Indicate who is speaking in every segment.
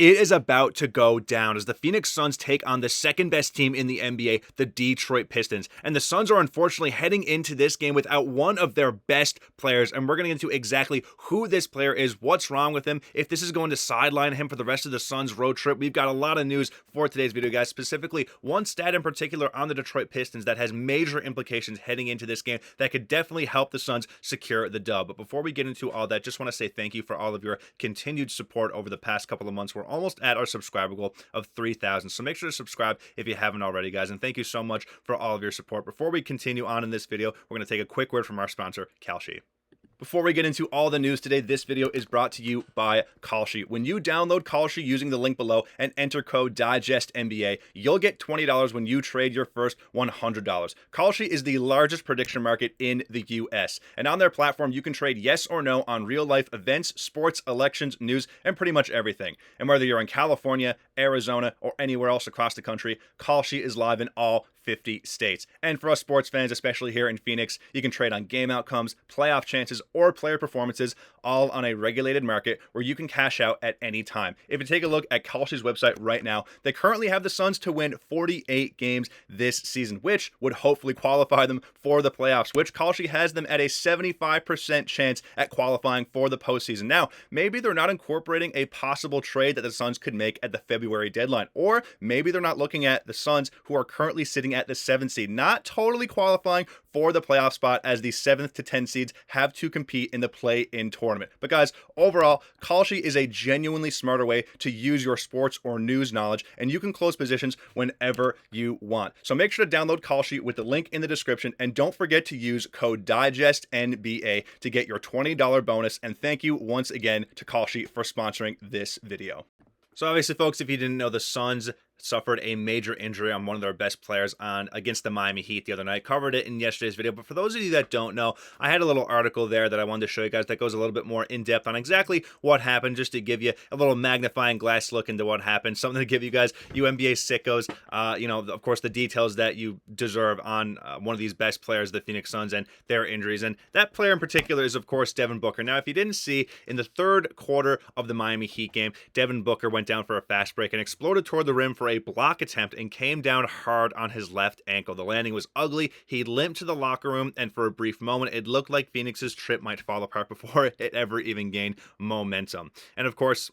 Speaker 1: It is about to go down as the Phoenix Suns take on the second best team in the NBA, the Detroit Pistons. And the Suns are unfortunately heading into this game without one of their best players. And we're going to get into exactly who this player is, what's wrong with him, if this is going to sideline him for the rest of the Suns road trip. We've got a lot of news for today's video, guys. Specifically, one stat in particular on the Detroit Pistons that has major implications heading into this game that could definitely help the Suns secure the dub. But before we get into all that, just want to say thank you for all of your continued support over the past couple of months. We're almost at our subscriber goal of 3,000. So make sure to subscribe if you haven't already, guys. And thank you so much for all of your support. Before we continue on in this video, we're going to take a quick word from our sponsor, Kieley. Before we get into all the news today, this video is brought to you by Kieley. When you download Kieley using the link below and enter code DIGESTNBA, you'll get $20 when you trade your first $100. Kieley is the largest prediction market in the US. And on their platform, you can trade yes or no on real-life events, sports, elections, news, and pretty much everything. And whether you're in California, Arizona, or anywhere else across the country, Kieley is live in all 50 states. And for us sports fans, especially here in Phoenix, you can trade on game outcomes, playoff chances, or player performances, all on a regulated market where you can cash out at any time. If you take a look at Kieley's website right now, they currently have the Suns to win 48 games this season, which would hopefully qualify them for the playoffs, which Kieley has them at a 75% chance at qualifying for the postseason. Now, maybe they're not incorporating a possible trade that the Suns could make at the February deadline, or maybe they're not looking at the Suns, who are currently sitting at the 7th seed, not totally qualifying for the playoff spot, as the 7th to 10 seeds have to compete in the play-in tournament. But guys, overall, Kieley is a genuinely smarter way to use your sports or news knowledge, and you can close positions whenever you want. So make sure to download Kieley with the link in the description, and don't forget to use code DIGESTNBA to get your $20 bonus. And thank you once again to Kieley for sponsoring this video. So obviously, folks, if you didn't know, the Suns suffered a major injury on one of their best players against the Miami Heat the other night. Covered it in yesterday's video, but for those of you that don't know, I had a little article there that I wanted to show you guys that goes a little bit more in depth on exactly what happened, just to give you a little magnifying glass look into what happened, something to give you guys, you NBA sickos, of course, the details that you deserve on one of these best players, the Phoenix Suns, and their injuries. And that player in particular is, of course, Devin Booker. Now, if you didn't see, in the third quarter of the Miami Heat game, Devin Booker went down for a fast break and exploded toward the rim for a block attempt and came down hard on his left ankle. The landing was ugly. He limped to the locker room, and for a brief moment, it looked like Phoenix's trip might fall apart before it ever even gained momentum. And of course,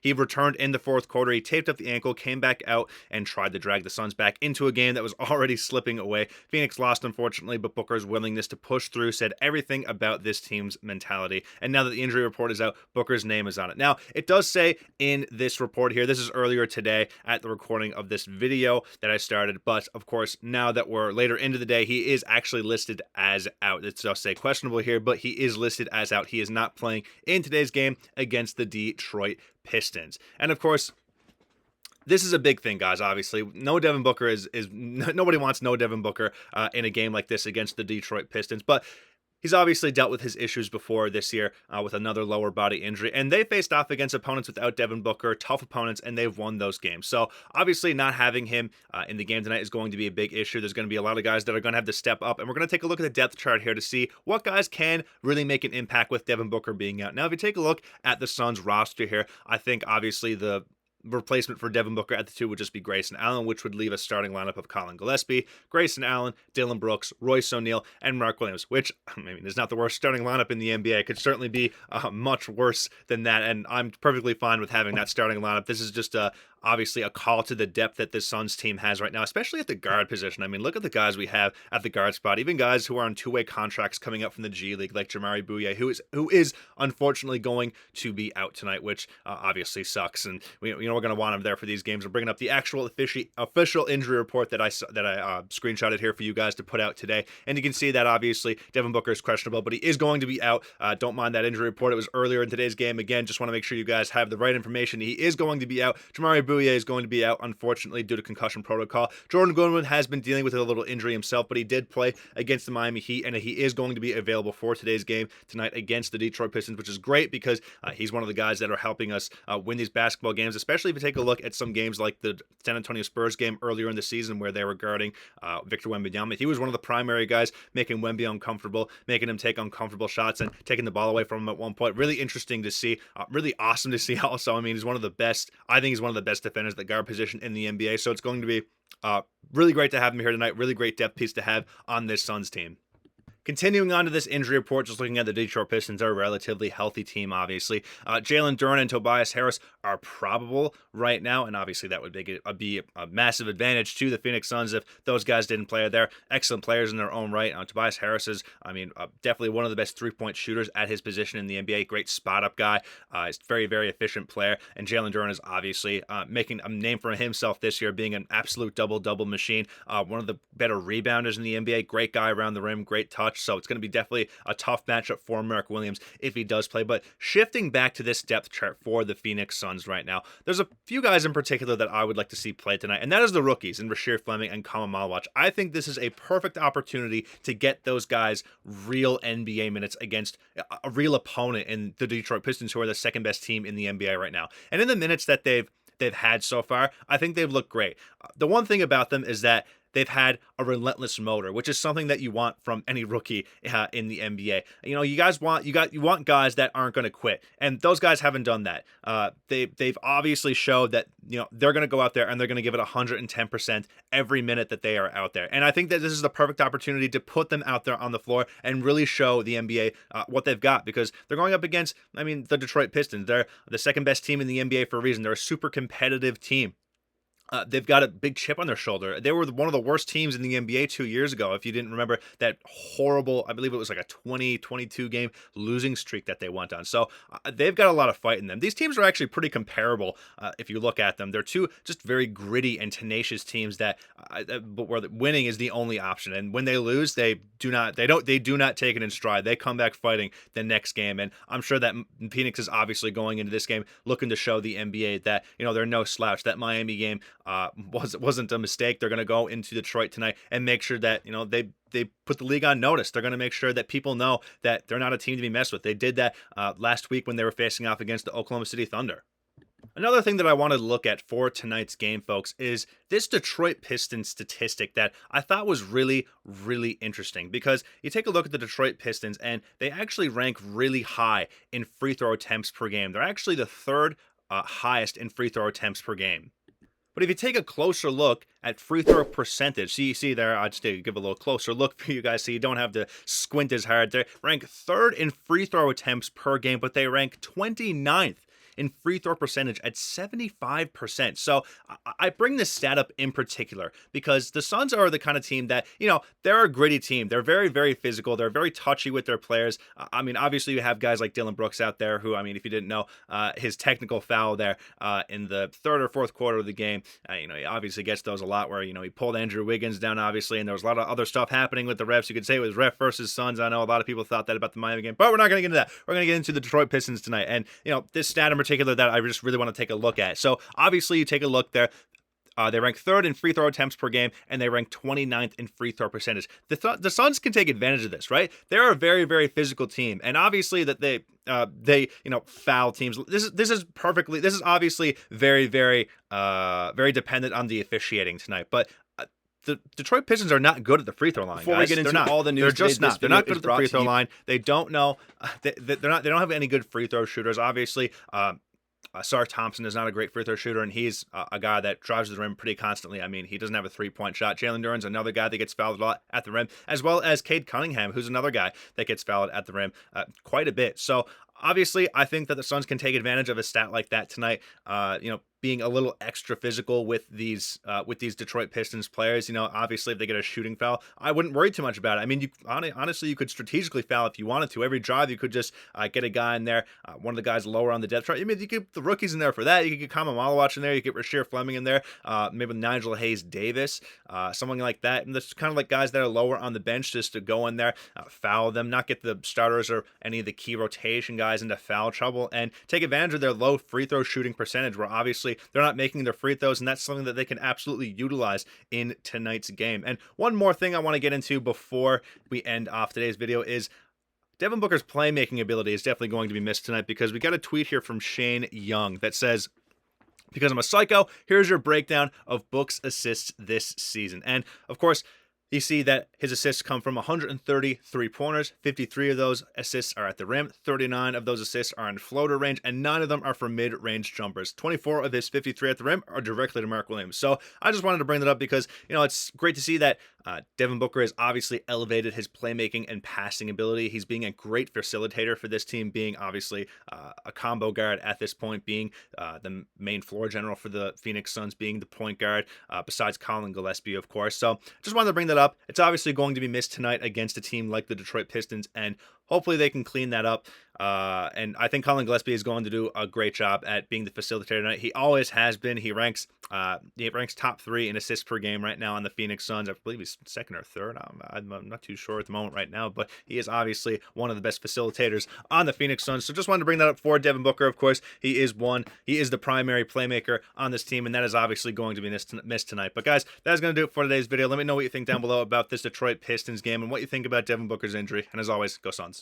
Speaker 1: he returned in the fourth quarter. He taped up the ankle, came back out, and tried to drag the Suns back into a game that was already slipping away. Phoenix lost, unfortunately, but Booker's willingness to push through said everything about this team's mentality. And now that the injury report is out, Booker's name is on it. Now, it does say in this report here, this is earlier today at the recording of this video that I started, but of course, now that we're later into the day, he is actually listed as out. It does say questionable here, but he is listed as out. He is not playing in today's game against the Detroit Pistons. And of course, this is a big thing, guys. Obviously, no Devin Booker is nobody wants no Devin Booker in a game like this against the Detroit Pistons, but he's obviously dealt with his issues before this year with another lower body injury, and they faced off against opponents without Devin Booker, tough opponents, and they've won those games. So obviously not having him in the game tonight is going to be a big issue. There's going to be a lot of guys that are going to have to step up, and we're going to take a look at the depth chart here to see what guys can really make an impact with Devin Booker being out. Now, if you take a look at the Suns roster here, I think obviously the replacement for Devin Booker at the 2 would just be Grayson Allen, which would leave a starting lineup of Colin Gillespie, Grayson Allen, Dylan Brooks, Royce O'Neal, and Mark Williams, which, I mean, is not the worst starting lineup in the NBA. It could certainly be much worse than that, and I'm perfectly fine with having that starting lineup. This is just obviously a call to the depth that this Suns team has right now, especially at the guard position. I mean, look at the guys we have at the guard spot, even guys who are on two-way contracts coming up from the G League, like Jamari Bouye, who is unfortunately going to be out tonight, which obviously sucks. And we're going to want him there for these games. We're bringing up the actual official injury report that I screenshotted here for you guys to put out today, and you can see that obviously Devin Booker is questionable, but he is going to be out. Don't mind that injury report. It was earlier in today's game. Again, just want to make sure you guys have the right information. He is going to be out. Jamari Bouye is going to be out, unfortunately, due to concussion protocol. Jordan Goodwin has been dealing with a little injury himself, but he did play against the Miami Heat, and he is going to be available for today's game tonight against the Detroit Pistons, which is great because he's one of the guys that are helping us win these basketball games, especially if you take a look at some games like the San Antonio Spurs game earlier in the season where they were guarding Victor Wembanyama. He was one of the primary guys making Wemby uncomfortable, making him take uncomfortable shots and taking the ball away from him at one point. Really interesting to see. Really awesome to see also. I mean, he's one of the best. I think he's one of the best defenders at the guard position in the NBA. So it's going to be really great to have him here tonight. Really great depth piece to have on this Suns team. Continuing on to this injury report, just looking at the Detroit Pistons, are a relatively healthy team, obviously. Jalen Duren and Tobias Harris are probable right now, and obviously that would be a massive advantage to the Phoenix Suns if those guys didn't play. They're excellent players in their own right. Tobias Harris is, definitely one of the best three-point shooters at his position in the NBA. Great spot-up guy. He's a very, very efficient player, and Jalen Duren is obviously making a name for himself this year, being an absolute double-double machine. One of the better rebounders in the NBA. Great guy around the rim, great touch. So it's going to be definitely a tough matchup for Mark Williams if he does play. But shifting back to this depth chart for the Phoenix Suns right now, there's a few guys in particular that I would like to see play tonight, and that is the rookies in Rasheer Fleming and Kama Malawach. I think this is a perfect opportunity to get those guys real NBA minutes against a real opponent in the Detroit Pistons, who are the second best team in the NBA right now. And in the minutes that they've had so far, I think they've looked great. The one thing about them is that they've had a relentless motor, which is something that you want from any rookie in the NBA. You know, you want guys that aren't going to quit, and those guys haven't done that. They've obviously showed that they're going to go out there and they're going to give it 110% every minute that they are out there. And I think that this is the perfect opportunity to put them out there on the floor and really show the NBA what they've got, because they're going up against, the Detroit Pistons. They're the second best team in the NBA for a reason. They're a super competitive team. They've got a big chip on their shoulder. They were one of the worst teams in the NBA 2 years ago. If you didn't remember that horrible, I believe it was like a 22 game losing streak that they went on. So they've got a lot of fight in them. These teams are actually pretty comparable if you look at them. They're two just very gritty and tenacious teams but where winning is the only option. And when they lose, they do not take it in stride. They come back fighting the next game. And I'm sure that Phoenix is obviously going into this game looking to show the NBA that they're no slouch. That Miami game wasn't a mistake. They're going to go into Detroit tonight and make sure that they put the league on notice. They're going to make sure that people know that they're not a team to be messed with. They did that last week when they were facing off against the Oklahoma City Thunder. Another thing that I wanted to look at for tonight's game, folks, is this Detroit Pistons statistic that I thought was really, really interesting, because you take a look at the Detroit Pistons and they actually rank really high in free throw attempts per game. They're actually the third highest in free throw attempts per game. But if you take a closer look at free throw percentage, you see there, I'll just give a little closer look for you guys so you don't have to squint as hard. They rank third in free throw attempts per game, but they rank 29th in free throw percentage at 75%. So I bring this stat up in particular because the Suns are the kind of team that, they're a gritty team. They're very, very physical. They're very touchy with their players. Obviously you have guys like Dylan Brooks out there who, if you didn't know, his technical foul there in the third or fourth quarter of the game, he obviously gets those a lot where, he pulled Andrew Wiggins down, obviously, and there was a lot of other stuff happening with the refs. You could say it was ref versus Suns. I know a lot of people thought that about the Miami game, but we're not going to get into that. We're going to get into the Detroit Pistons tonight. And, this stat in particular that I just really want to take a look at. So obviously you take a look there. They rank third in free throw attempts per game, and they rank 29th in free throw percentage. The Suns can take advantage of this, right? They're a very, very physical team, and obviously that they foul teams. This is obviously very, very, very dependent on the officiating tonight, but. The Detroit Pistons are not good at the free throw line.
Speaker 2: Before we get into all the news,
Speaker 1: they're just not. They're not good at the free throw line. They don't know. They don't have any good free throw shooters. Obviously, Sar Thompson is not a great free throw shooter, and he's a guy that drives to the rim pretty constantly. He doesn't have a 3-point shot. Jalen Duren's another guy that gets fouled a lot at the rim, as well as Cade Cunningham, who's another guy that gets fouled at the rim quite a bit. So obviously, I think that the Suns can take advantage of a stat like that tonight. Being a little extra physical with these Detroit Pistons players. Obviously, if they get a shooting foul, I wouldn't worry too much about it. Honestly, you could strategically foul if you wanted to. Every drive, you could just get a guy in there, one of the guys lower on the depth chart. You could get the rookies in there for that. You could get Kama Malawach in there. You could get Rasheer Fleming in there. Maybe Nigel Hayes Davis, someone like that. And that's kind of like guys that are lower on the bench just to go in there, foul them, not get the starters or any of the key rotation guys into foul trouble, and take advantage of their low free throw shooting percentage, where obviously obviously they're not making their free throws, and that's something that they can absolutely utilize in tonight's game. And one more thing I want to get into before we end off today's video is Devin Booker's playmaking ability is definitely going to be missed tonight, because we got a tweet here from Shane Young that says, "Because I'm a psycho, here's your breakdown of Book's assists this season." And of course, you see that his assists come from 130 three-pointers. 53 of those assists are at the rim. 39 of those assists are in floater range, and 9 of them are from mid-range jumpers. 24 of his 53 at the rim are directly to Mark Williams. So I just wanted to bring that up because, it's great to see that Devin Booker has obviously elevated his playmaking and passing ability. He's being a great facilitator for this team, being obviously a combo guard at this point, being the main floor general for the Phoenix Suns, being the point guard, besides Colin Gillespie, of course. So just wanted to bring that up. It's obviously going to be missed tonight against a team like the Detroit Pistons, and hopefully they can clean that up. And I think Colin Gillespie is going to do a great job at being the facilitator tonight. He always has been. He ranks top 3 in assists per game right now on the Phoenix Suns. I believe he's second or third. I'm not too sure at the moment right now, but he is obviously one of the best facilitators on the Phoenix Suns. So just wanted to bring that up for Devin Booker. Of course, he is the primary playmaker on this team, and that is obviously going to be missed tonight. But guys, that's going to do it for today's video. Let me know what you think down below about this Detroit Pistons game and what you think about Devin Booker's injury. And as always, go Suns.